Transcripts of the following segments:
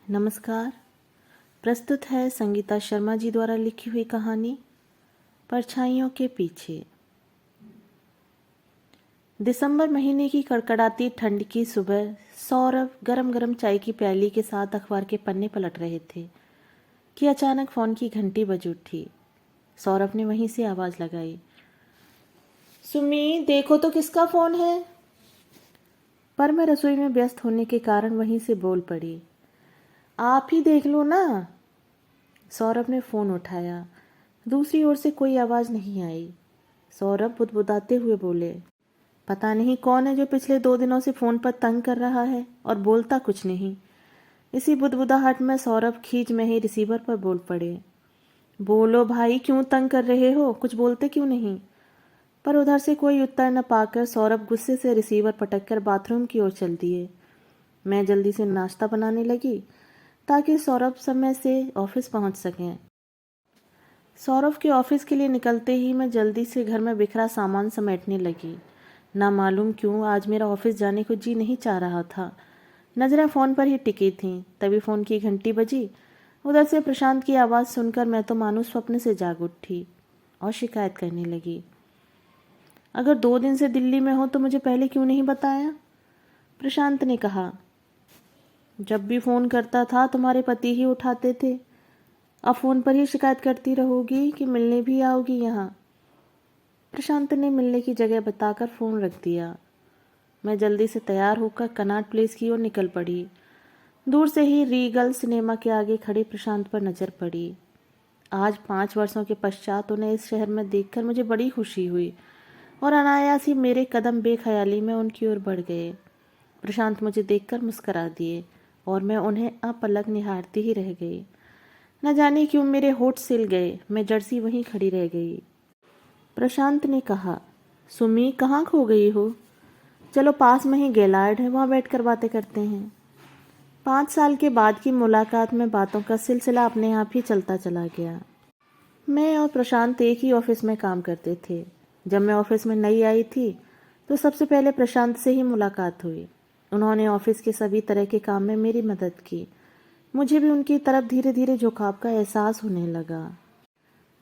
नमस्कार। प्रस्तुत है संगीता शर्मा जी द्वारा लिखी हुई कहानी परछाइयों के पीछे। दिसंबर महीने की कड़कड़ाती ठंड की सुबह सौरभ गरम गरम चाय की प्याली के साथ अखबार के पन्ने पलट रहे थे कि अचानक फोन की घंटी बज उठी। सौरभ ने वहीं से आवाज लगाई, सुमी देखो तो किसका फोन है। पर मैं रसोई में व्यस्त होने के कारण वहीं से बोल पड़ी, आप ही देख लो ना। सौरभ ने फोन उठाया। दूसरी ओर से कोई आवाज नहीं आई। सौरभ बुदबुदाते हुए बोले, पता नहीं कौन है जो पिछले 2 दिनों से फोन पर तंग कर रहा है और बोलता कुछ नहीं। इसी बुदबुदाहट में सौरभ खींच में ही रिसीवर पर बोल पड़े, बोलो भाई, क्यों तंग कर रहे हो, कुछ बोलते क्यों नहीं। पर उधर से कोई उत्तर न पाकर सौरभ गुस्से से रिसीवर पटककर बाथरूम की ओर चल दिए। मैं जल्दी से नाश्ता बनाने लगी ताकि सौरभ समय से ऑफिस पहुंच सकें। सौरभ के ऑफिस के लिए निकलते ही मैं जल्दी से घर में बिखरा सामान समेटने लगी। ना मालूम क्यों आज मेरा ऑफिस जाने को जी नहीं चाह रहा था। नजरें फ़ोन पर ही टिकी थीं। तभी फ़ोन की घंटी बजी। उधर से प्रशांत की आवाज़ सुनकर मैं तो मानो स्वप्न से जाग उठी और शिकायत करने लगी, अगर 2 दिन से दिल्ली में हो तो मुझे पहले क्यों नहीं बताया। प्रशांत ने कहा, जब भी फ़ोन करता था तुम्हारे पति ही उठाते थे, अब फ़ोन पर ही शिकायत करती रहोगी कि मिलने भी आओगी यहाँ। प्रशांत ने मिलने की जगह बताकर फ़ोन रख दिया। मैं जल्दी से तैयार होकर कनॉट प्लेस की ओर निकल पड़ी। दूर से ही रीगल सिनेमा के आगे खड़े प्रशांत पर नज़र पड़ी। आज 5 वर्षों के पश्चात उन्हें इस शहर में देखकर मुझे बड़ी खुशी हुई और अनायास ही मेरे कदम बेख्याली में उनकी ओर बढ़ गए। प्रशांत मुझे देखकर मुस्करा दिए और मैं उन्हें अपलक निहारती ही रह गई। न जाने क्यों मेरे होठ सिल गए। मैं जर्सी वहीं खड़ी रह गई। प्रशांत ने कहा, सुमी कहाँ खो गई हो? चलो पास में ही गैलार्ड है, वहाँ बैठ कर बातें करते हैं। 5 साल के बाद की मुलाकात में बातों का सिलसिला अपने आप ही चलता चला गया। मैं और प्रशांत एक ही ऑफिस में काम करते थे। जब मैं ऑफिस में नई आई थी तो सबसे पहले प्रशांत से ही मुलाकात हुई। उन्होंने ऑफिस के सभी तरह के काम में मेरी मदद की। मुझे भी उनकी तरफ धीरे धीरे झुकाव का एहसास होने लगा।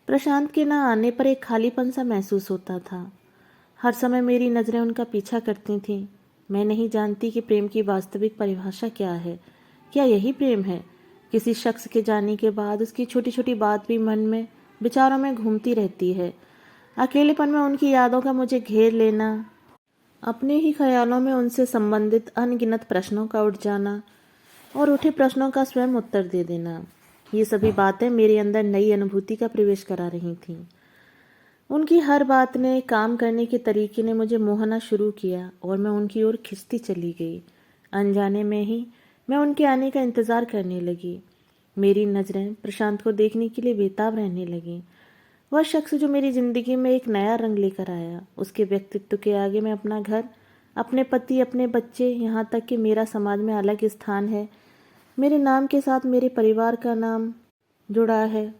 प्रशांत के न आने पर एक खालीपन सा महसूस होता था। हर समय मेरी नज़रें उनका पीछा करती थीं। मैं नहीं जानती कि प्रेम की वास्तविक परिभाषा क्या है। क्या यही प्रेम है? किसी शख्स के जाने के बाद उसकी छोटी छोटी बात भी मन में, विचारों में घूमती रहती है। अकेलेपन में उनकी यादों का मुझे घेर लेना, अपने ही ख्यालों में उनसे संबंधित अनगिनत प्रश्नों का उठ जाना और उठे प्रश्नों का स्वयं उत्तर दे देना, ये सभी बातें मेरे अंदर नई अनुभूति का प्रवेश करा रही थीं। उनकी हर बात ने, काम करने के तरीके ने मुझे मोहना शुरू किया और मैं उनकी ओर खिंचती चली गई। अनजाने में ही मैं उनके आने का इंतज़ार करने लगी। मेरी नज़रें प्रशांत को देखने के लिए बेताब रहने लगीं। वह शख्स जो मेरी ज़िंदगी में एक नया रंग लेकर आया, उसके व्यक्तित्व के आगे मैं अपना घर, अपने पति, अपने बच्चे, यहाँ तक कि मेरा समाज में अलग स्थान है, मेरे नाम के साथ मेरे परिवार का नाम जुड़ा है,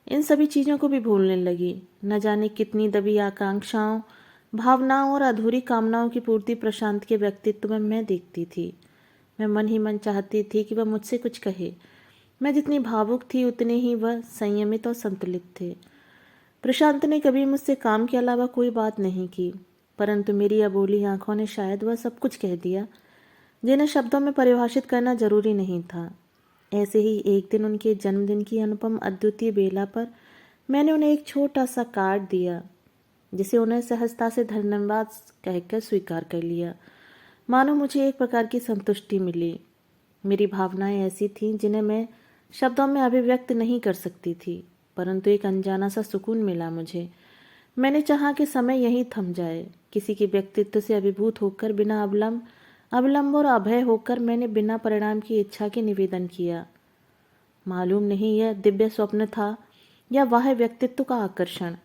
इन सभी चीज़ों को भी भूलने लगी। न जाने कितनी दबी आकांक्षाओं, भावनाओं और अधूरी कामनाओं की पूर्ति प्रशांत के व्यक्तित्व में मैं देखती थी। मैं मन ही मन चाहती थी कि वह मुझसे कुछ कहे। मैं जितनी भावुक थी उतने ही वह संयमित और संतुलित थे। प्रशांत ने कभी मुझसे काम के अलावा कोई बात नहीं की, परंतु मेरी अबोली आंखों ने शायद वह सब कुछ कह दिया जिन्हें शब्दों में परिभाषित करना जरूरी नहीं था। ऐसे ही एक दिन उनके जन्मदिन की अनुपम अद्वितीय बेला पर मैंने उन्हें एक छोटा सा कार्ड दिया, जिसे उन्हें सहजता से धन्यवाद कहकर स्वीकार कर लिया। मानो मुझे एक प्रकार की संतुष्टि मिली। मेरी भावनाएं ऐसी थीं जिन्हें मैं शब्दों में अभिव्यक्त नहीं कर सकती थी, परंतु एक अनजाना सा सुकून मिला मुझे। मैंने चाहा कि समय यहीं थम जाए। किसी के व्यक्तित्व से अभिभूत होकर, बिना अवलंब और अभय होकर मैंने बिना परिणाम की इच्छा के निवेदन किया। मालूम नहीं यह दिव्य स्वप्न था या वाह व्यक्तित्व का आकर्षण,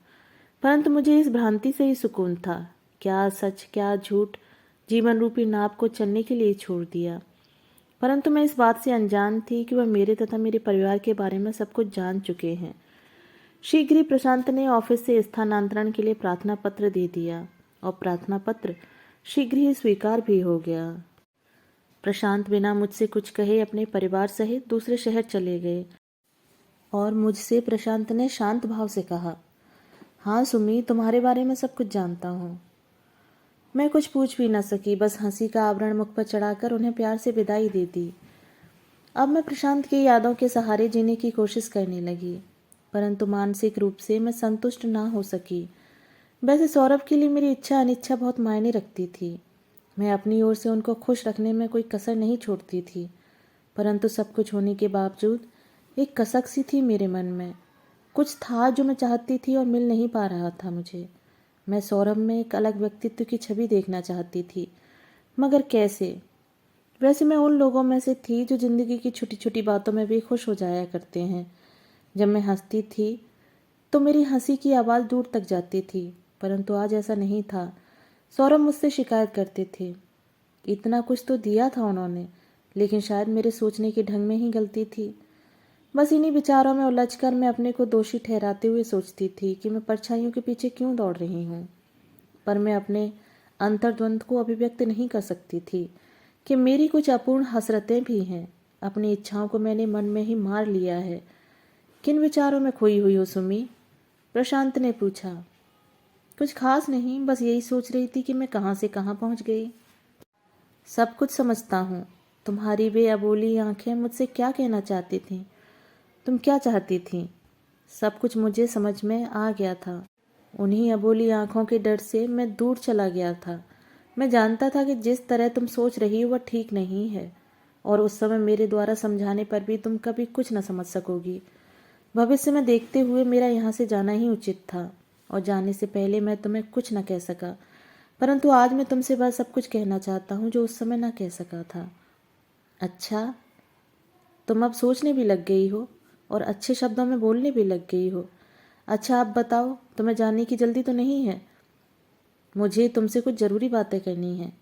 परंतु मुझे इस भ्रांति से ही सुकून था। क्या सच क्या झूठ, जीवन रूपी नाप को चलने के लिए छोड़ दिया। परंतु मैं इस बात से अनजान थी कि वह मेरे तथा मेरे परिवार के बारे में सब कुछ जान चुके हैं। शीघ्र ही प्रशांत ने ऑफिस से स्थानांतरण के लिए प्रार्थना पत्र दे दिया और प्रार्थना पत्र शीघ्र ही स्वीकार भी हो गया। प्रशांत बिना मुझसे कुछ कहे अपने परिवार सहित दूसरे शहर चले गए और मुझसे प्रशांत ने शांत भाव से कहा, हाँ सुमी, तुम्हारे बारे में सब कुछ जानता हूँ। मैं कुछ पूछ भी न सकी, बस हंसी का आवरण मुख पर चढ़ाकर उन्हें प्यार से विदाई दे दी। अब मैं प्रशांत की यादों के सहारे जीने की कोशिश करने लगी, परंतु मानसिक रूप से मैं संतुष्ट ना हो सकी। वैसे सौरभ के लिए मेरी इच्छा अनिच्छा बहुत मायने रखती थी। मैं अपनी ओर से उनको खुश रखने में कोई कसर नहीं छोड़ती थी, परंतु सब कुछ होने के बावजूद एक कसक सी थी मेरे मन में। कुछ था जो मैं चाहती थी और मिल नहीं पा रहा था मुझे। मैं सौरभ में एक अलग व्यक्तित्व की छवि देखना चाहती थी, मगर कैसे? वैसे मैं उन लोगों में से थी जो जिंदगी की छोटी छोटी बातों में भी खुश हो जाया करते हैं। जब मैं हंसती थी तो मेरी हंसी की आवाज़ दूर तक जाती थी, परंतु आज ऐसा नहीं था। सौरभ मुझसे शिकायत करते थे। इतना कुछ तो दिया था उन्होंने, लेकिन शायद मेरे सोचने के ढंग में ही गलती थी। बस इन्हीं विचारों में उलझकर मैं अपने को दोषी ठहराते हुए सोचती थी कि मैं परछाइयों के पीछे क्यों दौड़ रही हूँ। पर मैं अपने अंतर्द्वंद को अभिव्यक्त नहीं कर सकती थी कि मेरी कुछ अपूर्ण हसरतें भी हैं। अपनी इच्छाओं को मैंने मन में ही मार लिया है। किन विचारों में खोई हुई हो सुमी? प्रशांत ने पूछा। कुछ खास नहीं, बस यही सोच रही थी कि मैं कहाँ से कहाँ पहुँच गई। सब कुछ समझता हूँ। तुम्हारी वे अबोली आंखें मुझसे क्या कहना चाहती थीं? तुम क्या चाहती थी? सब कुछ मुझे समझ में आ गया था। उन्हीं अबोली आंखों के डर से मैं दूर चला गया था। मैं जानता था कि जिस तरह तुम सोच रही हो वह ठीक नहीं है, और उस समय मेरे द्वारा समझाने पर भी तुम कभी कुछ न समझ सकोगी। भविष्य में देखते हुए मेरा यहाँ से जाना ही उचित था, और जाने से पहले मैं तुम्हें कुछ न कह सका, परंतु आज मैं तुमसे वह सब कुछ कहना चाहता हूँ जो उस समय न कह सका था। अच्छा, तुम अब सोचने भी लग गई हो और अच्छे शब्दों में बोलने भी लग गई हो। अच्छा, आप बताओ, तुम्हें जाने की जल्दी तो नहीं है? मुझे तुमसे कुछ ज़रूरी बातें करनी है।